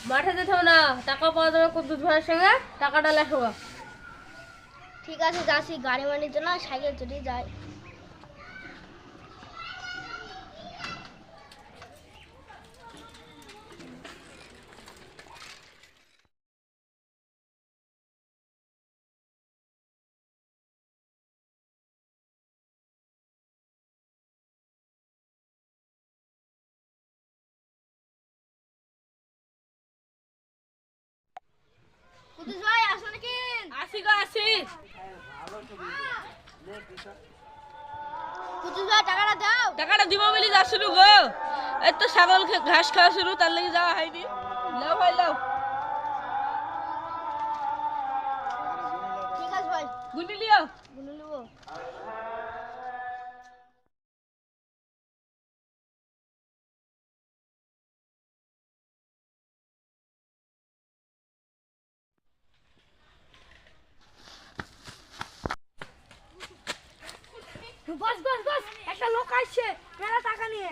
মাঠে যেতে হবে না, টাকা পাওয়া যাবে কুদ্দুস ভাইয়ের সঙ্গে, টাকাটা লেখো। ঠিক আছে যাচ্ছি, গাড়ি মানিতে না সাইকেল চড়ে যাই। কুদ্দুস ভাই আসো নাকি? আসি গো আসি। কুদ্দুস ভাই টাকাটা দাও। টাকাটা দিব বলে যা শুরু গো, এই তো ছাগল ঘাস খাওয়া শুরু, তার লেগে যাওয়া হয়নি। লাও ভাই লাও। ঠিক আছে ভাই, গুনি লিও। গুনে নেবো। বস বস বস, একটা লোক আসছে মেলা টাকা নিয়ে।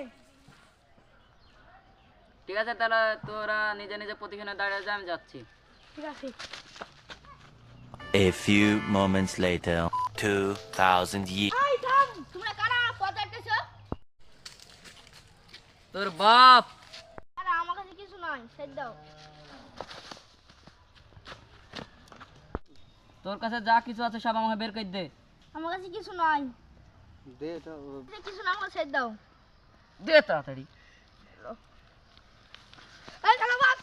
ঠিক আছে, তাহলে তোরা নিজে নিজে প্রতিখানে দাঁড়িয়ে যা, আমি যাচ্ছি। ঠিক আছে। A few moments later, 2000 years. এই থাম, তোমরা কারা পথ আটকেছো? তোর বাপ। আরে আমার কাছে কিছু নাই, সেট দাও। তোর কাছে যা কিছু আছে সব আমাকে বের করে দে। আমার কাছে কিছু নাই। দে তো, কিছু না, আমার সেট দাও। দে তাড়াতাড়ি। এই কালো বাপ।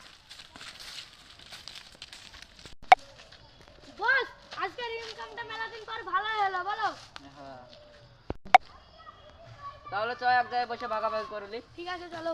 বস, আজকের ইনকামটা মেলা দিন পর ভালো হলো বলো। তাহলে চল এক জায়গায় বসে ভাগাভাগি করলি। ঠিক আছে চলো।